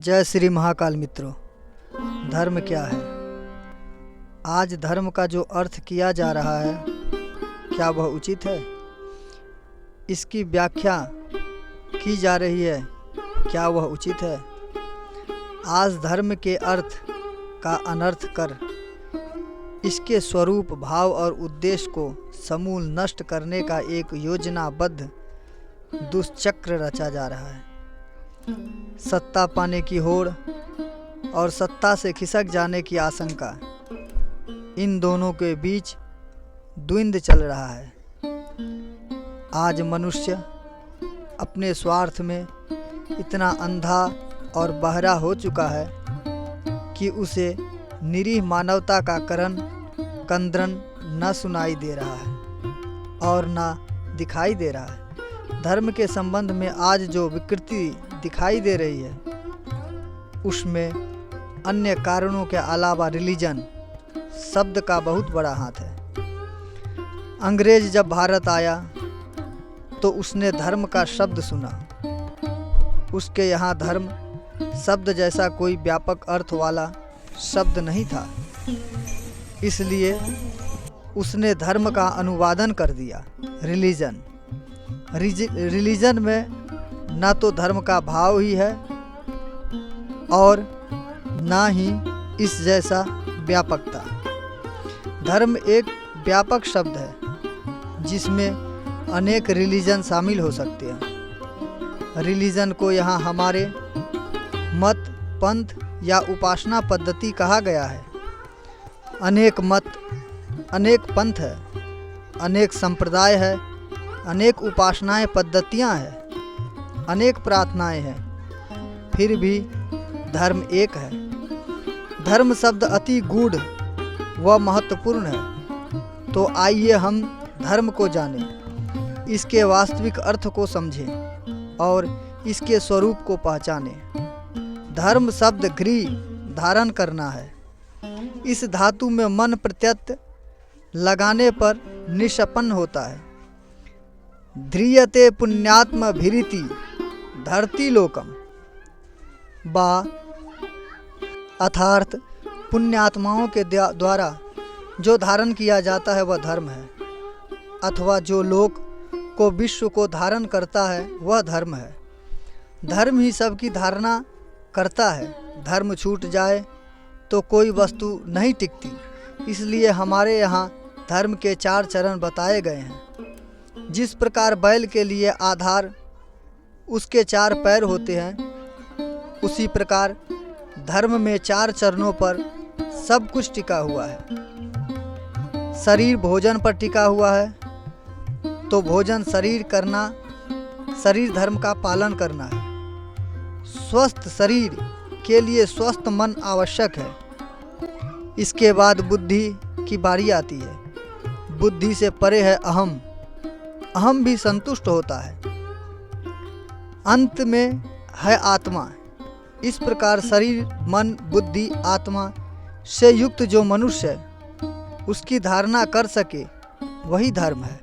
जय श्री महाकाल। मित्रों, धर्म क्या है? आज धर्म का जो अर्थ किया जा रहा है, क्या वह उचित है? इसकी व्याख्या की जा रही है, क्या वह उचित है? आज धर्म के अर्थ का अनर्थ कर इसके स्वरूप, भाव और उद्देश्य को समूल नष्ट करने का एक योजनाबद्ध दुष्चक्र रचा जा रहा है। सत्ता पाने की होड़ और सत्ता से खिसक जाने की आशंका, इन दोनों के बीच द्वंद्व चल रहा है। आज मनुष्य अपने स्वार्थ में इतना अंधा और बहरा हो चुका है कि उसे निरीह मानवता का कंदरन न सुनाई दे रहा है और न दिखाई दे रहा है। धर्म के संबंध में आज जो विकृति दिखाई दे रही है, उसमें अन्य कारणों के अलावा रिलीजन शब्द का बहुत बड़ा हाथ है। अंग्रेज जब भारत आया तो उसने धर्म का शब्द सुना। उसके यहाँ धर्म शब्द जैसा कोई व्यापक अर्थ वाला शब्द नहीं था, इसलिए उसने धर्म का अनुवादन कर दिया रिलीजन। रिलीजन में ना तो धर्म का भाव ही है और ना ही इस जैसा व्यापकता। धर्म एक व्यापक शब्द है जिसमें अनेक रिलीजन शामिल हो सकते हैं। रिलीजन को यहाँ हमारे मत, पंथ या उपासना पद्धति कहा गया है। अनेक मत, अनेक पंथ है, अनेक संप्रदाय है, अनेक उपासनाएं पद्धतियां हैं, अनेक प्रार्थनाएं हैं, फिर भी धर्म एक है। धर्म शब्द अति गूढ़ व महत्वपूर्ण है। तो आइए हम धर्म को जानें, इसके वास्तविक अर्थ को समझें और इसके स्वरूप को पहचानें। धर्म शब्द घ्री धारण करना है। इस धातु में मन प्रत्यय लगाने पर निष्पन्न होता है। ध्रियते पुण्यात्म भिरिति धरती लोकम बा, अर्थात पुण्यात्माओं के द्वारा जो धारण किया जाता है वह धर्म है, अथवा जो लोक को, विश्व को धारण करता है वह धर्म है। धर्म ही सबकी धारणा करता है। धर्म छूट जाए तो कोई वस्तु नहीं टिकती। इसलिए हमारे यहाँ धर्म के 4 चरण बताए गए हैं। जिस प्रकार बैल के लिए आधार उसके 4 पैर होते हैं, उसी प्रकार धर्म में 4 चरणों पर सब कुछ टिका हुआ है। शरीर भोजन पर टिका हुआ है, तो भोजन शरीर करना, शरीर धर्म का पालन करना है। स्वस्थ शरीर के लिए स्वस्थ मन आवश्यक है। इसके बाद बुद्धि की बारी आती है। बुद्धि से परे है अहम। अहम भी संतुष्ट होता है। अंत में है आत्मा। इस प्रकार शरीर, मन, बुद्धि, आत्मा से युक्त जो मनुष्य है, उसकी धारणा कर सके वही धर्म है।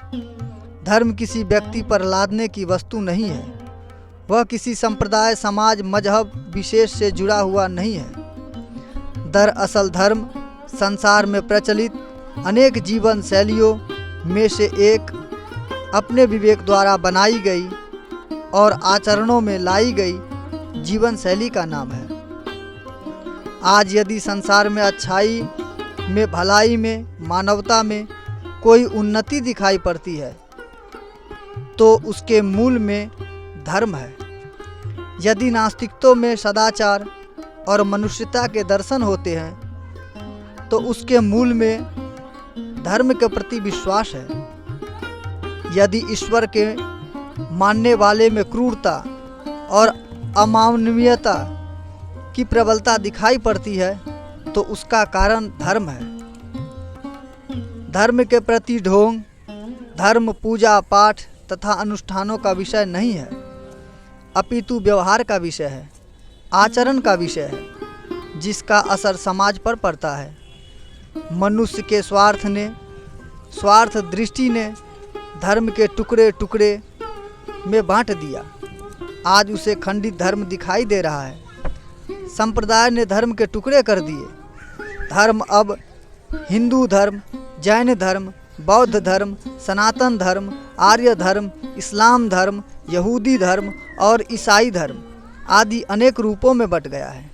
धर्म किसी व्यक्ति पर लादने की वस्तु नहीं है। वह किसी संप्रदाय, समाज, मजहब विशेष से जुड़ा हुआ नहीं है। दरअसल धर्म संसार में प्रचलित अनेक जीवन शैलियों में से एक अपने विवेक द्वारा बनाई गई और आचरणों में लाई गई जीवन शैली का नाम है। आज यदि संसार में अच्छाई में, भलाई में, मानवता में कोई उन्नति दिखाई पड़ती है तो उसके मूल में धर्म है। यदि नास्तिकत्व में सदाचार और मनुष्यता के दर्शन होते हैं तो उसके मूल में धर्म के प्रति विश्वास है। यदि ईश्वर के मानने वाले में क्रूरता और अमानवीयता की प्रबलता दिखाई पड़ती है तो उसका कारण धर्म है। धर्म के प्रति ढोंग, धर्म पूजा पाठ तथा अनुष्ठानों का विषय नहीं है, अपितु व्यवहार का विषय है, आचरण का विषय है, जिसका असर समाज पर पड़ता है। मनुष्य के स्वार्थ दृष्टि ने धर्म के टुकड़े टुकड़े में बांट दिया। आज उसे खंडित धर्म दिखाई दे रहा है। संप्रदाय ने धर्म के टुकड़े कर दिए। धर्म अब हिंदू धर्म, जैन धर्म, बौद्ध धर्म, सनातन धर्म, आर्य धर्म, इस्लाम धर्म, यहूदी धर्म और ईसाई धर्म आदि अनेक रूपों में बंट गया है।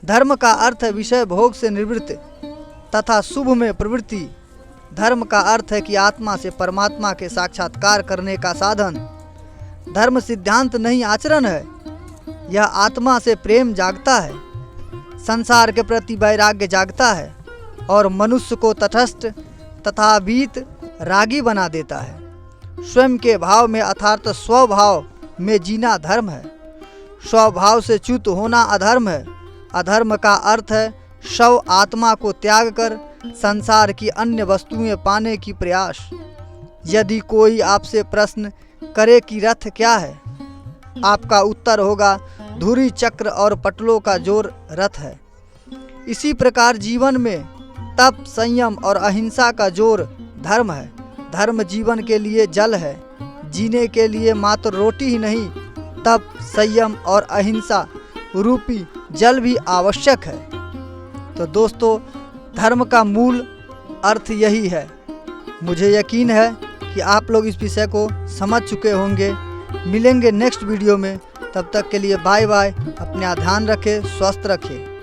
धर्म का अर्थ है विषय भोग से निवृत्त तथा शुभ में प्रवृत्ति। धर्म का अर्थ है कि आत्मा से परमात्मा के साक्षात्कार करने का साधन। धर्म सिद्धांत नहीं, आचरण है। यह आत्मा से प्रेम जागता है, संसार के प्रति वैराग्य जागता है और मनुष्य को तटस्थ तथा भीत रागी बना देता है। स्वयं के भाव में अर्थात स्वभाव में जीना धर्म है। स्वभाव से च्युत होना अधर्म है। अधर्म का अर्थ है शव आत्मा को त्याग कर संसार की अन्य वस्तुएं पाने की प्रयास। यदि कोई आपसे प्रश्न करे कि रथ क्या है, आपका उत्तर होगा धुरी चक्र और पटलों का जोर रथ है। इसी प्रकार जीवन में तप, संयम और अहिंसा का जोर धर्म है। धर्म जीवन के लिए जल है। जीने के लिए मात्र रोटी ही नहीं, तप, संयम और अहिंसा रूपी जल भी आवश्यक है। तो दोस्तों, धर्म का मूल अर्थ यही है। मुझे यकीन है कि आप लोग इस विषय को समझ चुके होंगे। मिलेंगे नेक्स्ट वीडियो में। तब तक के लिए बाय बाय। अपना ध्यान रखें, स्वस्थ रखें।